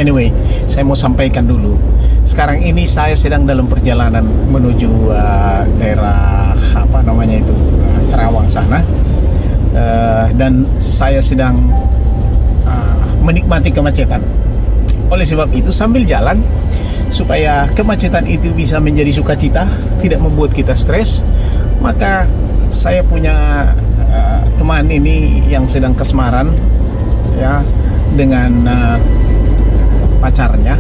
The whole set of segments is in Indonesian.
Anyway, saya mau sampaikan dulu. Sekarang ini saya sedang dalam perjalanan menuju daerah apa namanya itu, Karawang sana. Dan saya sedang menikmati kemacetan. Oleh sebab itu, sambil jalan supaya kemacetan itu bisa menjadi sukacita, tidak membuat kita stres, maka saya punya teman ini yang sedang kasmaran ya dengan pacarnya,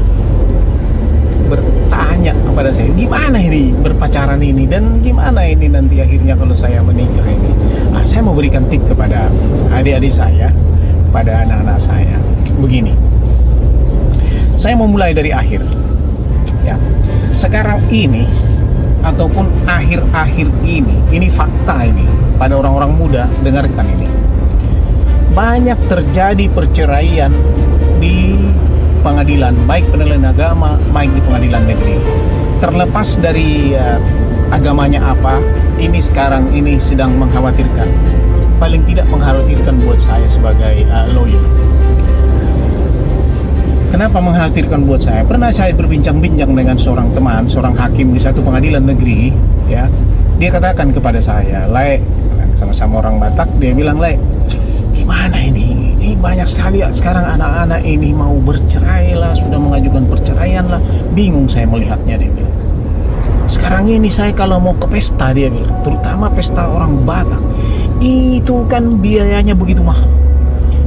bertanya kepada saya, gimana ini berpacaran ini dan gimana ini nanti akhirnya kalau saya menikah ini. Saya mau berikan tip kepada adik-adik saya, pada anak-anak saya. Begini, saya mau mulai dari akhir ya. Sekarang ini ataupun akhir-akhir ini fakta ini pada orang-orang muda, dengarkan ini. Banyak terjadi perceraian di pengadilan, baik pengadilan agama, baik di pengadilan negeri. Terlepas dari agamanya apa, ini sekarang ini sedang mengkhawatirkan. Paling tidak mengkhawatirkan buat saya sebagai lawyer. Kenapa mengkhawatirkan buat saya? Pernah saya berbincang-bincang dengan seorang teman, seorang hakim di satu pengadilan negeri, ya. Dia katakan kepada saya, "Le, sama-sama orang Batak," dia bilang, "Le, gimana ini? Ini banyak sekali sekarang anak-anak ini mau bercerai lah, sudah mengajukan perceraian lah. Bingung saya melihatnya," dia bilang. "Sekarang ini saya kalau mau ke pesta," dia bilang, "terutama pesta orang Batak, itu kan biayanya begitu mahal.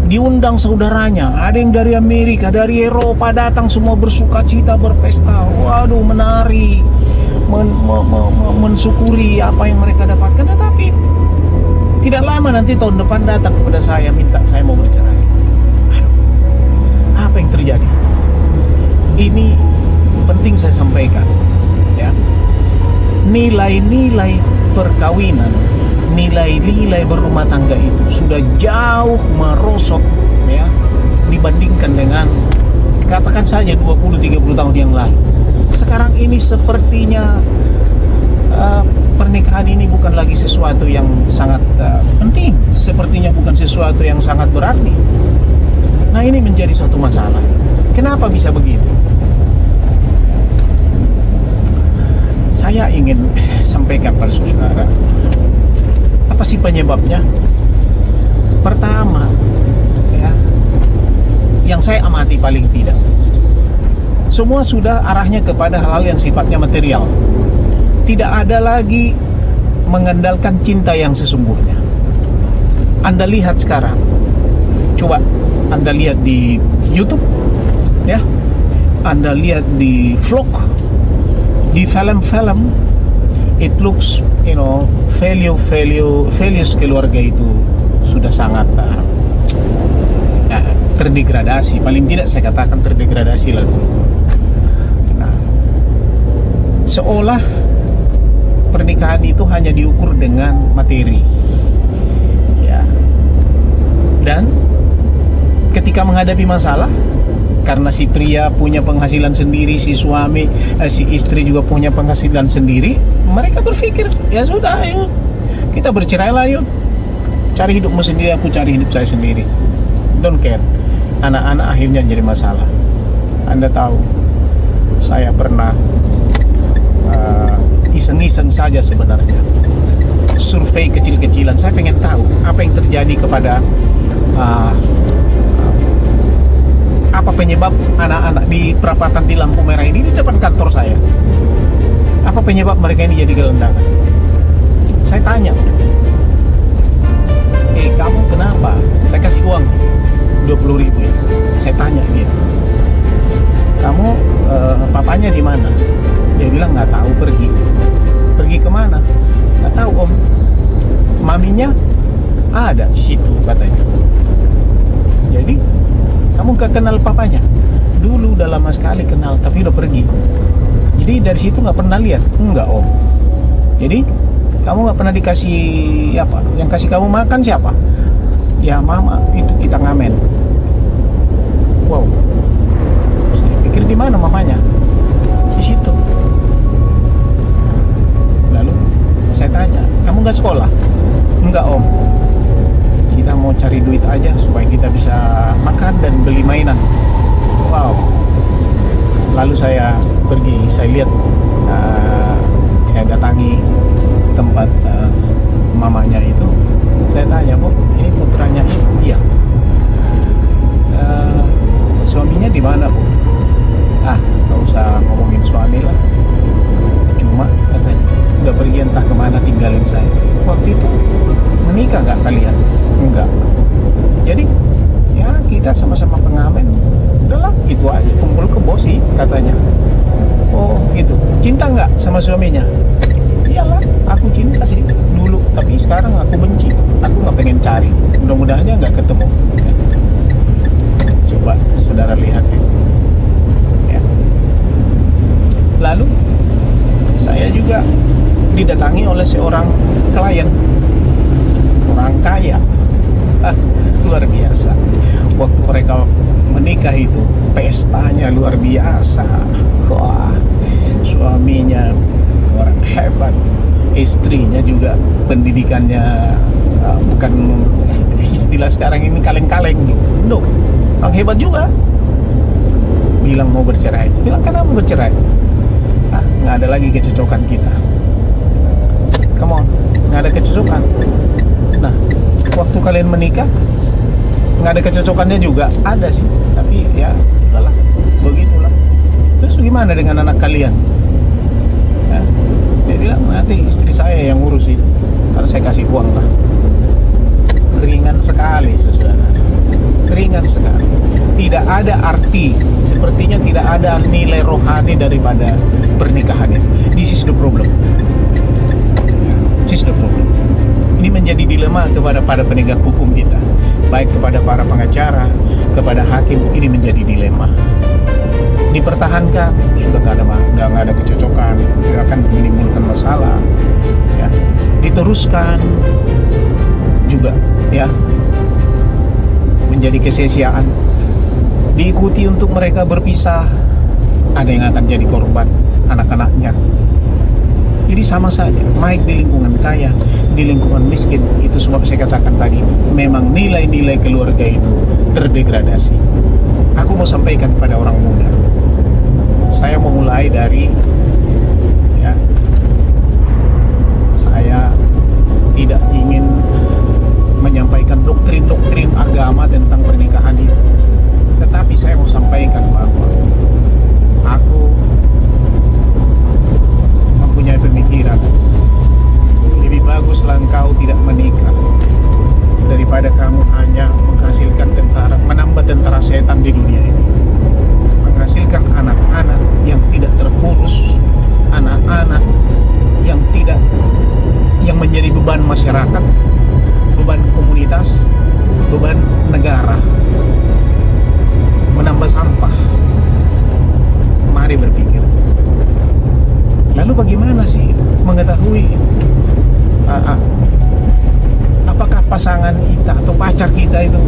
Diundang saudaranya, ada yang dari Amerika, dari Eropa datang semua bersuka cita, berpesta, waduh, menari, mensyukuri apa yang mereka dapatkan. Tetapi tidak lama nanti tahun depan datang kepada saya, minta saya mau bercerai. Aduh, apa yang terjadi? Ini penting saya sampaikan ya. Nilai-nilai perkawinan, nilai-nilai berumah tangga itu sudah jauh merosot ya, dibandingkan dengan katakan saja 20-30 tahun yang lalu. Sekarang ini sepertinya pernikahan ini bukan lagi sesuatu yang sangat penting, sepertinya bukan sesuatu yang sangat berarti. Nah, ini menjadi suatu masalah. Kenapa bisa begitu? Saya ingin sampaikan pada saudara, apa sih penyebabnya? Pertama, ya, yang saya amati paling tidak, semua sudah arahnya kepada hal-hal yang sifatnya material. Tidak ada lagi mengandalkan cinta yang sesungguhnya. Anda lihat sekarang, coba Anda lihat di YouTube, ya, Anda lihat di vlog, di film-film, it looks, values keluarga itu sudah sangat terdegradasi. Paling tidak saya katakan terdegradasi lah. Nah, seolah pernikahan itu hanya diukur dengan materi, ya. Dan ketika menghadapi masalah, karena si pria punya penghasilan sendiri, si suami, si istri juga punya penghasilan sendiri, mereka berpikir, ya sudah, ayo kita bercerai lah, yuk, cari hidupmu sendiri, aku cari hidup saya sendiri, don't care. Anak-anak akhirnya jadi masalah. Anda tahu, saya pernah iseng-iseng saja sebenarnya survei kecil-kecilan. Saya pengen tahu apa yang terjadi kepada apa penyebab anak-anak di perapatan di lampu merah ini di depan kantor saya. Apa penyebab mereka ini jadi gelandangan? Saya tanya, kamu kenapa? Saya kasih uang 20.000 ya. Saya tanya dia, kamu papanya di mana? Dia bilang nggak tahu, pergi kemana? Nggak tahu, Om. Maminya ada di situ katanya. Jadi kamu gak kenal papanya? Dulu udah lama sekali kenal, tapi udah pergi. Jadi dari situ gak pernah lihat? Enggak, Om. Jadi kamu gak pernah dikasih apa? Yang kasih kamu makan siapa? Ya mama, itu kita ngamen. Wow. Saya pikir di mana mamanya? Di situ. Lalu saya tanya, kamu gak sekolah? Enggak, Om. Kita mau cari duit aja supaya kita bisa makan dan beli mainan. Wow, ini saya lihat, saya datangi tempat mamanya itu. Saya tanya, Bu, ini putranya? Iya. Suaminya di mana, Bu? Nggak usah ngomongin suami lah. Cuma katanya udah pergi entah kemana, tinggalin saya. Waktu itu menikah nggak kalian? Enggak. Jadi ya kita sama-sama pengamen. Udahlah, gitu aja, kumpul ke bosi katanya. Oh gitu. Cinta nggak sama suaminya? Iyalah, aku cinta sih dulu, tapi sekarang aku benci. Aku nggak pengen cari. Mudah-mudahan aja nggak ketemu. Coba saudara lihat ya. Lalu saya juga didatangi oleh seorang klien, orang kaya. Luar biasa. Waktu mereka menikah itu pestanya luar biasa. Wah, suaminya orang hebat, istrinya juga pendidikannya bukan istilah sekarang ini kaleng-kaleng gitu. No, orang hebat juga. Bilang mau bercerai. Bilang kenapa bercerai? Nggak ada lagi kecocokan kita. Come on, nggak ada kecocokan. Nah, waktu kalian menikah nggak ada kecocokannya juga, ada sih, tapi ya udahlah, begitulah. Terus gimana dengan anak kalian? Ya, dia bilang nanti istri saya yang ngurus itu, karena saya kasih uang lah. Ringan sekali, saudara, ringan sekali. Tidak ada arti, sepertinya tidak ada nilai rohani daripada pernikahan itu. This is the problem. This is the problem. Ini menjadi dilema kepada para penegak hukum kita, baik kepada para pengacara, kepada hakim. Ini menjadi dilema. Dipertahankan, sudah nggak ada kecocokan, akan menimbulkan masalah. Ya, diteruskan juga, ya, menjadi kesia-siaan. Diikuti untuk mereka berpisah, ada yang akan jadi korban, anak-anaknya. Jadi sama saja, baik di lingkungan kaya, di lingkungan miskin. Itu sebab saya katakan tadi, memang nilai-nilai keluarga itu terdegradasi. Aku mau sampaikan kepada orang muda, saya mau mulai dari, ya, saya tidak ingin menyampaikan doktrin-doktrin agama tentang pernikahan itu, tetapi saya mau sampaikan bahwa aku mempunyai pemikiran lebih baguslah engkau tidak menikah daripada kamu hanya menghasilkan tentara, menambah tentara setan di dunia ini, menghasilkan anak-anak yang tidak terurus, anak-anak yang menjadi beban masyarakat, beban komunitas, beban negara, menambah sampah. Mari berpikir. Lalu bagaimana sih mengetahui apakah pasangan kita atau pacar kita itu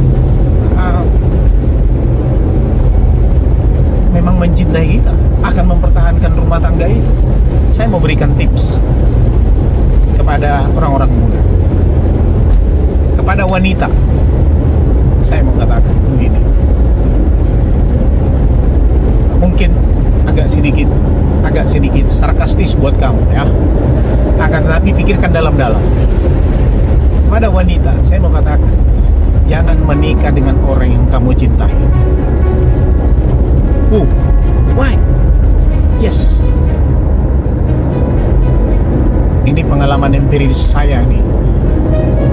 memang mencintai kita, akan mempertahankan rumah tangga itu? Saya mau berikan tips kepada orang-orang muda, kepada wanita. Saya mau katakan begini, mungkin agak sedikit sarkastis buat kamu, ya, akan tetapi pikirkan dalam-dalam. Kepada wanita saya mau katakan, jangan menikah dengan orang yang kamu cintai. Why? Yes, ini pengalaman empiris saya nih,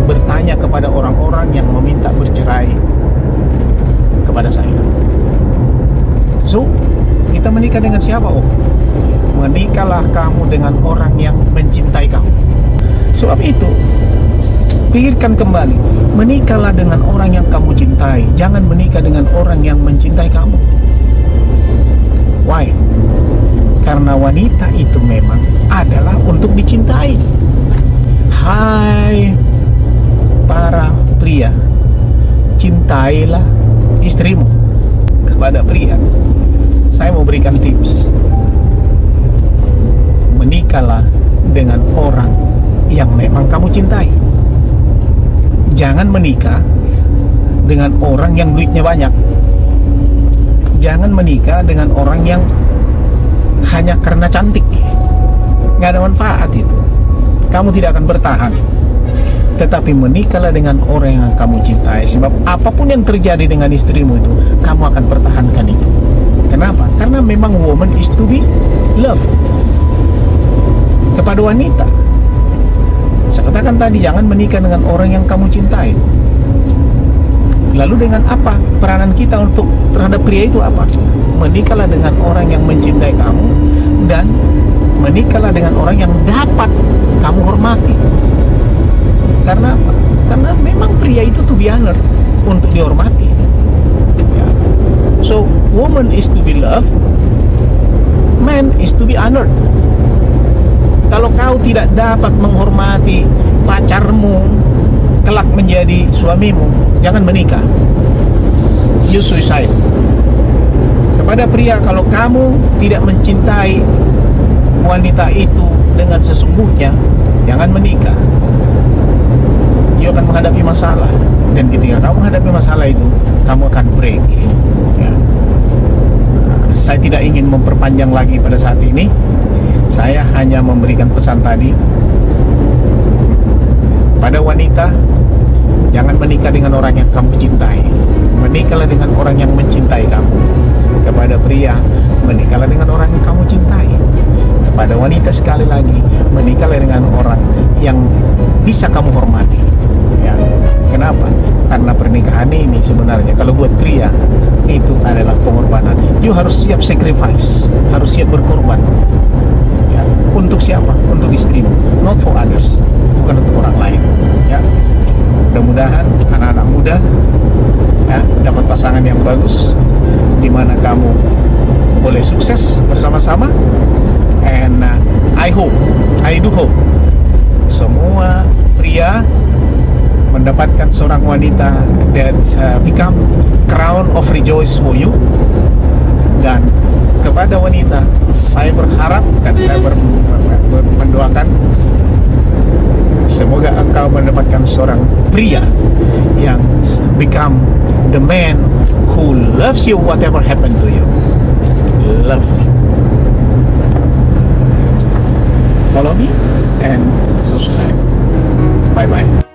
bertanya kepada orang-orang yang meminta bercerai kepada saya. So, kita menikah dengan siapa? Menikahlah kamu dengan orang yang mencintai kamu. Sebab itu, pikirkan kembali, menikahlah dengan orang yang kamu cintai. Jangan menikah dengan orang yang mencintai kamu. Why? Karena wanita itu memang adalah untuk dicintai. Hai para pria, cintailah istrimu. Kepada pria, saya mau berikan tips. Menikahlah dengan orang yang memang kamu cintai. Jangan menikah dengan orang yang duitnya banyak. Jangan menikah dengan orang yang hanya karena cantik. Nggak ada manfaat itu. Kamu tidak akan bertahan. Tetapi menikahlah dengan orang yang kamu cintai. Sebab apapun yang terjadi dengan istrimu itu, kamu akan pertahankan itu. Kenapa? Karena memang woman is to be loved. Kepada wanita, saya katakan tadi, jangan menikah dengan orang yang kamu cintai. Lalu dengan apa peranan kita untuk terhadap pria itu apa? Menikahlah dengan orang yang mencintai kamu, dan menikahlah dengan orang yang dapat kamu hormati. Karena apa? Karena memang pria itu to be honored, untuk dihormati. Ya. So, woman is to be loved, man is to be honored. Kalau kau tidak dapat menghormati pacarmu, kelak menjadi suamimu, jangan menikah. You suicide. Kepada pria, kalau kamu tidak mencintai wanita itu dengan sesungguhnya, jangan menikah. You akan menghadapi masalah, dan ketika kamu menghadapi masalah itu, kamu akan break. Ya. Saya tidak ingin memperpanjang lagi pada saat ini. Saya hanya memberikan pesan tadi pada wanita, jangan menikah dengan orang yang kamu cintai. Menikahlah dengan orang yang mencintai kamu. Kepada pria, menikahlah dengan orang yang kamu cintai. Kepada wanita, sekali lagi, menikahlah dengan orang yang bisa kamu hormati. Ya. Kenapa? Karena pernikahan ini sebenarnya, kalau buat pria, itu adalah pengorbanan. You harus siap sacrifice, harus siap berkorban. Ya. Untuk siapa? Untuk istrimu, not for others, bukan untuk orang lain. Ya. Mudah-mudahan anak-anak muda ya, dapat pasangan yang bagus, di mana kamu boleh sukses bersama-sama. And I do hope semua pria mendapatkan seorang wanita that become crown of rejoice for you. Dan kepada wanita, saya berharap dan saya mendoakan semoga engkau mendapatkan seorang pria yang become the man who loves you whatever happened to you. Love you. Follow me and subscribe. Bye bye.